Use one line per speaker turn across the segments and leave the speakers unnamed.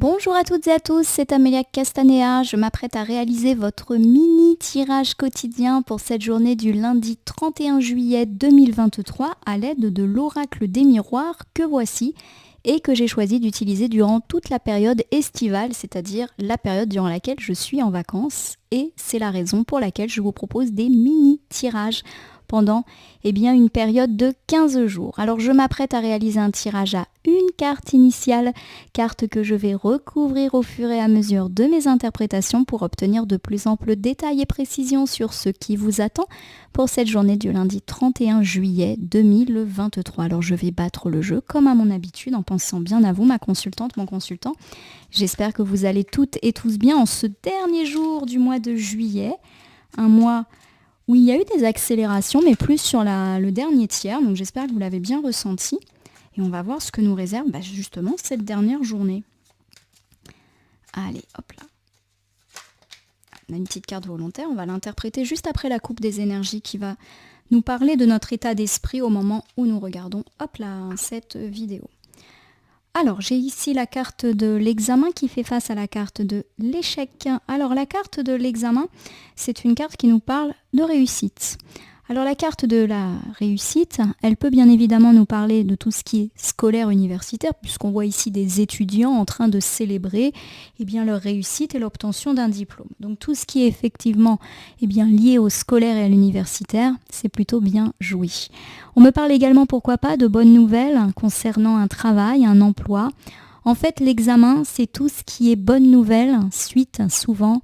Bonjour à toutes et à tous, c'est Amélia Castanea. Je m'apprête à réaliser votre mini tirage quotidien pour cette journée du lundi 31 juillet 2023 à l'aide de l'oracle des miroirs que voici et que j'ai choisi d'utiliser durant toute la période estivale, c'est-à-dire la période durant laquelle je suis en vacances. Et c'est la raison pour laquelle je vous propose des mini tirages pendant une période de 15 jours. Alors je m'apprête à réaliser un tirage à une carte initiale, carte que je vais recouvrir au fur et à mesure de mes interprétations pour obtenir de plus amples détails et précisions sur ce qui vous attend pour cette journée du lundi 31 juillet 2023. Alors je vais battre le jeu comme à mon habitude en pensant bien à vous, ma consultante, mon consultant. J'espère que vous allez toutes et tous bien en ce dernier jour du mois de juillet, un mois où il y a eu des accélérations, mais plus sur le dernier tiers. Donc j'espère que vous l'avez bien ressenti. Et on va voir ce que nous réserve justement cette dernière journée. Allez, hop là. On a une petite carte volontaire. On va l'interpréter juste après la coupe des énergies qui va nous parler de notre état d'esprit au moment où nous regardons cette vidéo. Alors, j'ai ici la carte de l'examen qui fait face à la carte de l'échec. Alors, la carte de l'examen, c'est une carte qui nous parle de réussite. Alors, la carte de la réussite, elle peut bien évidemment nous parler de tout ce qui est scolaire universitaire, puisqu'on voit ici des étudiants en train de célébrer leur réussite et l'obtention d'un diplôme. Donc, tout ce qui est effectivement lié au scolaire et à l'universitaire, c'est plutôt bien joué. On me parle également, pourquoi pas, de bonnes nouvelles concernant un travail, un emploi. En fait, l'examen, c'est tout ce qui est bonne nouvelle suite souvent,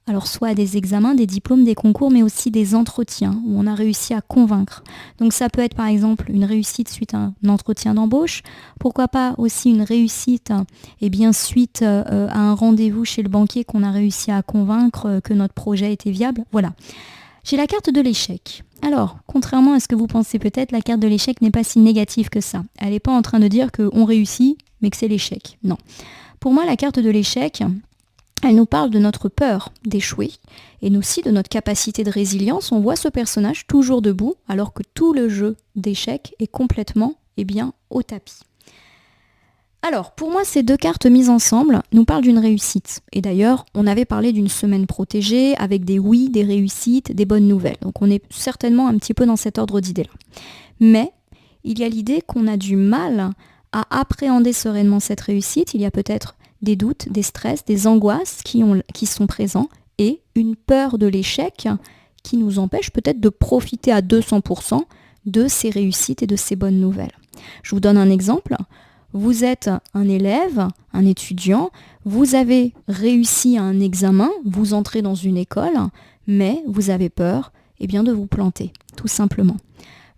alors soit à des examens, des diplômes, des concours, mais aussi des entretiens où on a réussi à convaincre. Donc ça peut être par exemple une réussite suite à un entretien d'embauche. Pourquoi pas aussi une réussite suite à un rendez-vous chez le banquier qu'on a réussi à convaincre que notre projet était viable. Voilà. J'ai la carte de l'échec. Alors, contrairement à ce que vous pensez peut-être, la carte de l'échec n'est pas si négative que ça. Elle n'est pas en train de dire qu'on réussit, mais que c'est l'échec. Non. Pour moi, la carte de l'échec, elle nous parle de notre peur d'échouer et aussi de notre capacité de résilience. On voit ce personnage toujours debout alors que tout le jeu d'échecs est complètement au tapis. Alors, pour moi, ces deux cartes mises ensemble nous parlent d'une réussite. Et d'ailleurs, on avait parlé d'une semaine protégée avec des oui, des réussites, des bonnes nouvelles. Donc on est certainement un petit peu dans cet ordre d'idées-là. Mais il y a l'idée qu'on a du mal à appréhender sereinement cette réussite. Il y a peut-être des doutes, des stress, des angoisses qui sont présents et une peur de l'échec qui nous empêche peut-être de profiter à 200% de ces réussites et de ces bonnes nouvelles. Je vous donne un exemple. Vous êtes un élève, un étudiant, vous avez réussi à un examen, vous entrez dans une école, mais vous avez peur de vous planter, tout simplement.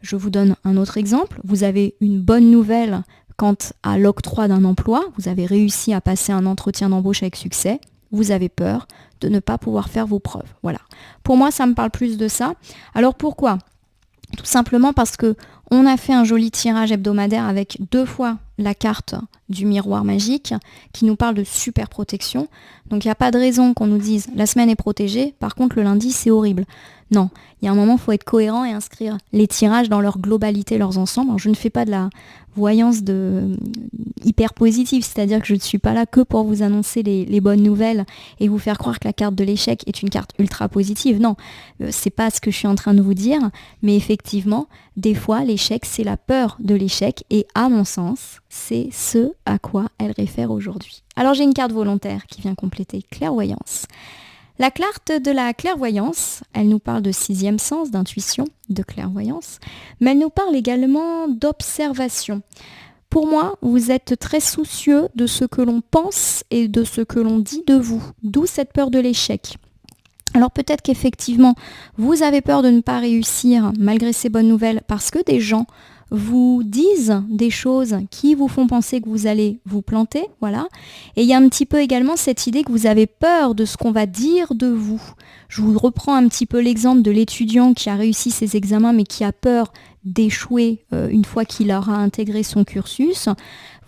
Je vous donne un autre exemple. Vous avez une bonne nouvelle quant à l'octroi d'un emploi, vous avez réussi à passer un entretien d'embauche avec succès, vous avez peur de ne pas pouvoir faire vos preuves. Voilà. Pour moi, ça me parle plus de ça. Alors pourquoi ? Tout simplement parce que on a fait un joli tirage hebdomadaire avec 2 fois la carte du miroir magique qui nous parle de super protection. Donc il n'y a pas de raison qu'on nous dise la semaine est protégée, par contre le lundi c'est horrible. Non, il y a un moment, il faut être cohérent et inscrire les tirages dans leur globalité, leurs ensembles. Alors, je ne fais pas de la voyance hyper positive, c'est-à-dire que je ne suis pas là que pour vous annoncer les bonnes nouvelles et vous faire croire que la carte de l'échec est une carte ultra positive. Non, c'est pas ce que je suis en train de vous dire, mais effectivement, des fois, l'échec, c'est la peur de l'échec et à mon sens, c'est ce à quoi elle réfère aujourd'hui. Alors, j'ai une carte volontaire qui vient compléter clairvoyance. La carte de la clairvoyance, elle nous parle de 6e sens, d'intuition, de clairvoyance, mais elle nous parle également d'observation. Pour moi, vous êtes très soucieux de ce que l'on pense et de ce que l'on dit de vous, d'où cette peur de l'échec. Alors peut-être qu'effectivement, vous avez peur de ne pas réussir malgré ces bonnes nouvelles parce que des gens vous disent des choses qui vous font penser que vous allez vous planter, voilà. Et il y a un petit peu également cette idée que vous avez peur de ce qu'on va dire de vous. Je vous reprends un petit peu l'exemple de l'étudiant qui a réussi ses examens mais qui a peur d'échouer une fois qu'il aura intégré son cursus.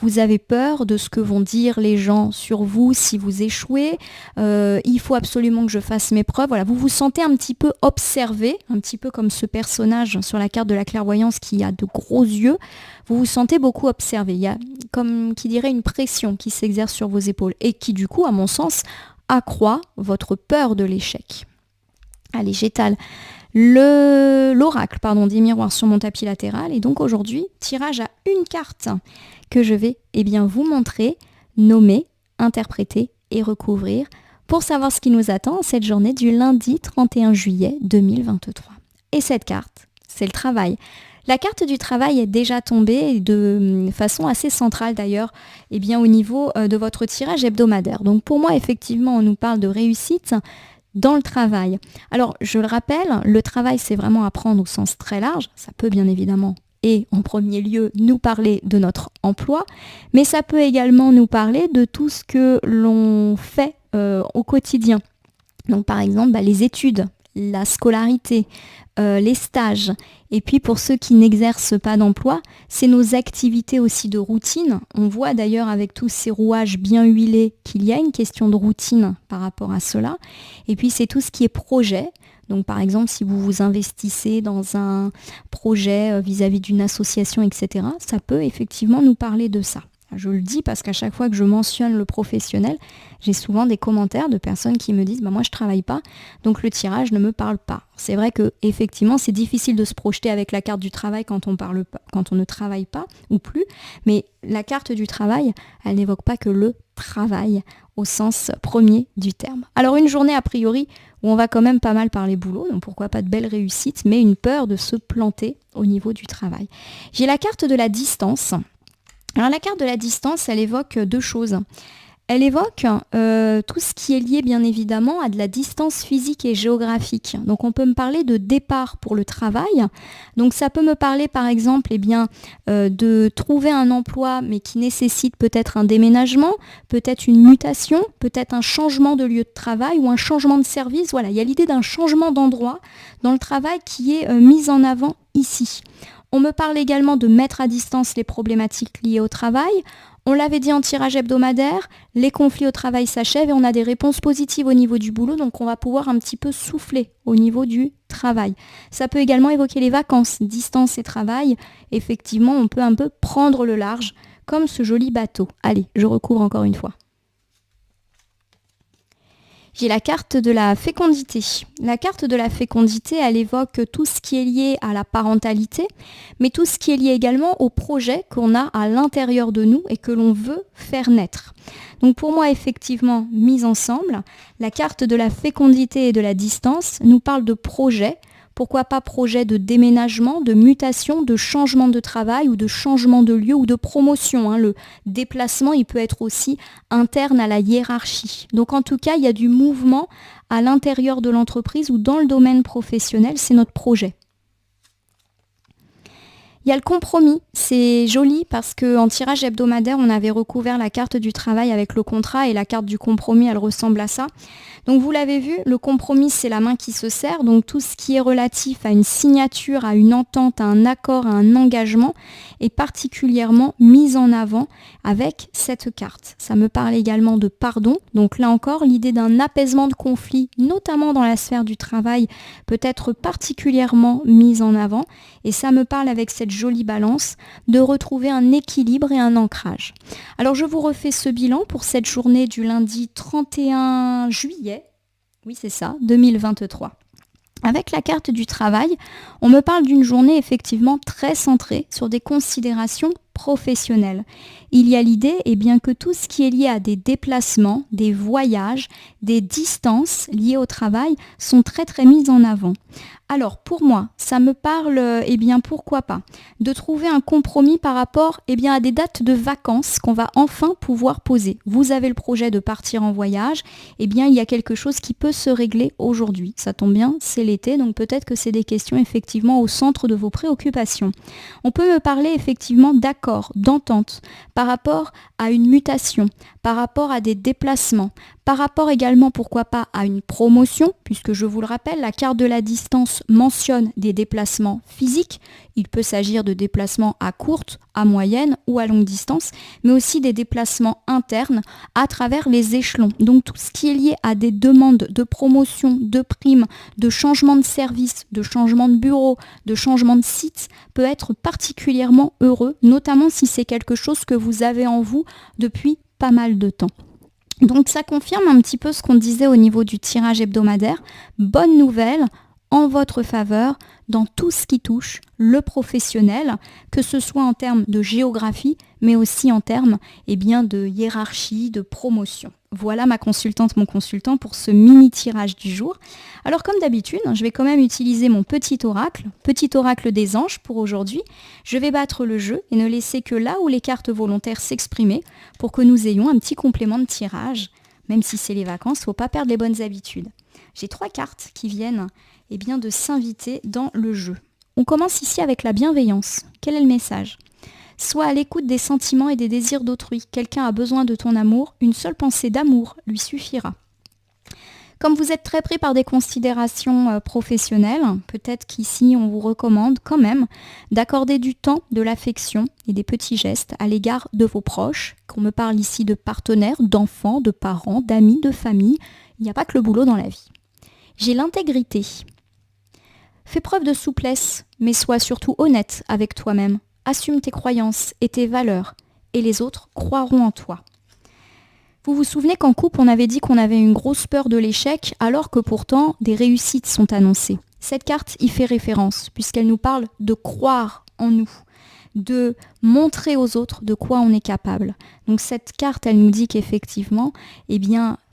vous avez peur de ce que vont dire les gens sur vous si vous échouez, il faut absolument que je fasse mes preuves. Voilà, vous vous sentez un petit peu observé, un petit peu comme ce personnage sur la carte de la clairvoyance qui a de gros yeux. Vous vous sentez beaucoup observé. Il y a, comme qui dirait, une pression qui s'exerce sur vos épaules et qui, du coup, à mon sens, accroît votre peur de l'échec. Allez, j'étale l'oracle des miroirs sur mon tapis latéral. Et donc aujourd'hui, tirage à une carte que je vais vous montrer, nommer, interpréter et recouvrir pour savoir ce qui nous attend cette journée du lundi 31 juillet 2023. Et cette carte, c'est le travail. La carte du travail est déjà tombée de façon assez centrale d'ailleurs au niveau de votre tirage hebdomadaire. Donc pour moi, effectivement, on nous parle de réussite dans le travail. Alors, je le rappelle, le travail, c'est vraiment apprendre au sens très large. Ça peut bien évidemment, et en premier lieu, nous parler de notre emploi, mais ça peut également nous parler de tout ce que l'on fait au quotidien. Donc, par exemple, les études, la scolarité, les stages. Et puis pour ceux qui n'exercent pas d'emploi, c'est nos activités aussi de routine. On voit d'ailleurs avec tous ces rouages bien huilés qu'il y a une question de routine par rapport à cela. Et puis c'est tout ce qui est projet. Donc par exemple, si vous vous investissez dans un projet vis-à-vis d'une association, etc., ça peut effectivement nous parler de ça. Je le dis parce qu'à chaque fois que je mentionne le professionnel, j'ai souvent des commentaires de personnes qui me disent moi je travaille pas, donc le tirage ne me parle pas. C'est vrai que effectivement c'est difficile de se projeter avec la carte du travail quand on ne travaille pas ou plus, mais la carte du travail, elle n'évoque pas que le travail au sens premier du terme. Alors une journée a priori où on va quand même pas mal parler boulot, donc pourquoi pas de belles réussites, mais une peur de se planter au niveau du travail. J'ai la carte de la distance. Alors la carte de la distance, elle évoque deux choses. Elle évoque tout ce qui est lié bien évidemment à de la distance physique et géographique. Donc on peut me parler de départ pour le travail. Donc ça peut me parler par exemple de trouver un emploi mais qui nécessite peut-être un déménagement, peut-être une mutation, peut-être un changement de lieu de travail ou un changement de service. Voilà, il y a l'idée d'un changement d'endroit dans le travail qui est mise en avant ici. On me parle également de mettre à distance les problématiques liées au travail. On l'avait dit en tirage hebdomadaire, les conflits au travail s'achèvent et on a des réponses positives au niveau du boulot, donc on va pouvoir un petit peu souffler au niveau du travail. Ça peut également évoquer les vacances, distance et travail. Effectivement, on peut un peu prendre le large, comme ce joli bateau. Allez, je recouvre encore une fois. J'ai la carte de la fécondité. La carte de la fécondité, elle évoque tout ce qui est lié à la parentalité, mais tout ce qui est lié également au projet qu'on a à l'intérieur de nous et que l'on veut faire naître. Donc pour moi, effectivement, mise ensemble, la carte de la fécondité et de la distance nous parle de projet. Pourquoi pas projet de déménagement, de mutation, de changement de travail ou de changement de lieu ou de promotion. Le déplacement, il peut être aussi interne à la hiérarchie. Donc en tout cas, il y a du mouvement à l'intérieur de l'entreprise ou dans le domaine professionnel, c'est notre projet. Il y a le compromis, c'est joli parce qu'en tirage hebdomadaire, on avait recouvert la carte du travail avec le contrat et la carte du compromis, elle ressemble à ça. Donc vous l'avez vu, le compromis, c'est la main qui se serre, donc tout ce qui est relatif à une signature, à une entente, à un accord, à un engagement est particulièrement mis en avant avec cette carte. Ça me parle également de pardon, donc là encore, l'idée d'un apaisement de conflit, notamment dans la sphère du travail, peut être particulièrement mise en avant et ça me parle avec cette jolie balance de retrouver un équilibre et un ancrage. Alors je vous refais ce bilan pour cette journée du lundi 31 juillet. Oui, c'est ça, 2023. Avec la carte du travail, on me parle d'une journée effectivement très centrée sur des considérations professionnelles. Il y a l'idée que tout ce qui est lié à des déplacements, des voyages, des distances liées au travail sont très très mises en avant. Alors pour moi, ça me parle, pourquoi pas, de trouver un compromis par rapport à des dates de vacances qu'on va enfin pouvoir poser. Vous avez le projet de partir en voyage, il y a quelque chose qui peut se régler aujourd'hui. Ça tombe bien, c'est l'été, donc peut-être que c'est des questions effectivement au centre de vos préoccupations. On peut me parler effectivement d'accord, d'entente, par rapport à une mutation, par rapport à des déplacements, par Par rapport également, pourquoi pas, à une promotion, puisque je vous le rappelle, la carte de la distance mentionne des déplacements physiques. Il peut s'agir de déplacements à courte, à moyenne ou à longue distance, mais aussi des déplacements internes à travers les échelons. Donc tout ce qui est lié à des demandes de promotion, de primes, de changement de service, de changement de bureau, de changement de site peut être particulièrement heureux, notamment si c'est quelque chose que vous avez en vous depuis pas mal de temps. Donc ça confirme un petit peu ce qu'on disait au niveau du tirage hebdomadaire. Bonne nouvelle en votre faveur dans tout ce qui touche le professionnel, que ce soit en termes de géographie, mais aussi en termes de hiérarchie, de promotion. Voilà ma consultante, mon consultant pour ce mini tirage du jour. Alors comme d'habitude, je vais quand même utiliser mon petit oracle des anges pour aujourd'hui. Je vais battre le jeu et ne laisser que là où les cartes volontaires s'exprimer pour que nous ayons un petit complément de tirage. Même si c'est les vacances, il ne faut pas perdre les bonnes habitudes. J'ai 3 cartes qui viennent de s'inviter dans le jeu. On commence ici avec la bienveillance. Quel est le message ? Sois à l'écoute des sentiments et des désirs d'autrui. Quelqu'un a besoin de ton amour, une seule pensée d'amour lui suffira. Comme vous êtes très pris par des considérations professionnelles, peut-être qu'ici on vous recommande quand même d'accorder du temps, de l'affection et des petits gestes à l'égard de vos proches, qu'on me parle ici de partenaires, d'enfants, de parents, d'amis, de famille. Il n'y a pas que le boulot dans la vie. J'ai l'intégrité. Fais preuve de souplesse, mais sois surtout honnête avec toi-même. Assume tes croyances et tes valeurs, et les autres croiront en toi. Vous vous souvenez qu'en couple, on avait dit qu'on avait une grosse peur de l'échec, alors que pourtant, des réussites sont annoncées. Cette carte y fait référence, puisqu'elle nous parle de croire en nous, de montrer aux autres de quoi on est capable. Donc cette carte, elle nous dit qu'effectivement,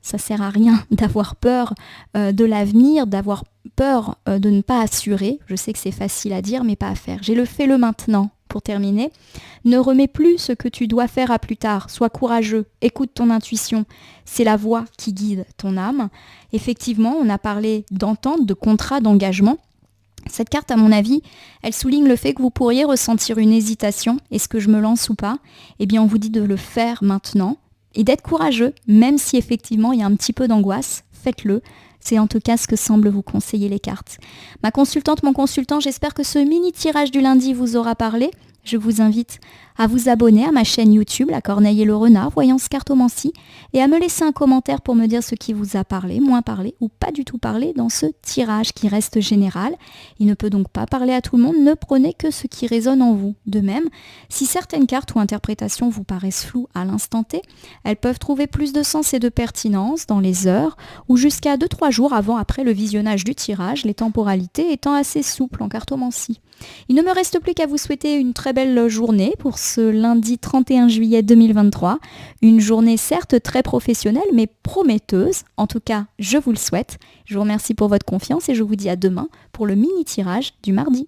ça sert à rien d'avoir peur de l'avenir, d'avoir peur de ne pas assurer. Je sais que c'est facile à dire, mais pas à faire. J'ai le fais-le maintenant. Pour terminer, ne remets plus ce que tu dois faire à plus tard. Sois courageux, écoute ton intuition. C'est la voix qui guide ton âme. Effectivement, on a parlé d'entente, de contrat, d'engagement. Cette carte, à mon avis, elle souligne le fait que vous pourriez ressentir une hésitation. Est-ce que je me lance ou pas ? On vous dit de le faire maintenant et d'être courageux, même si effectivement il y a un petit peu d'angoisse. Faites-le. C'est en tout cas ce que semblent vous conseiller les cartes. Ma consultante, mon consultant, j'espère que ce mini tirage du lundi vous aura parlé. Je vous invite à vous abonner à ma chaîne YouTube, La Corneille et le Renard, Voyance Cartomancie, et à me laisser un commentaire pour me dire ce qui vous a parlé, moins parlé ou pas du tout parlé dans ce tirage qui reste général. Il ne peut donc pas parler à tout le monde, ne prenez que ce qui résonne en vous. De même, si certaines cartes ou interprétations vous paraissent floues à l'instant T, elles peuvent trouver plus de sens et de pertinence dans les heures ou jusqu'à 2-3 jours après le visionnage du tirage, les temporalités étant assez souples en cartomancie. Il ne me reste plus qu'à vous souhaiter une très belle journée pour ce lundi 31 juillet 2023. Une journée certes très professionnelle mais prometteuse. En tout cas, je vous le souhaite. Je vous remercie pour votre confiance et je vous dis à demain pour le mini tirage du mardi.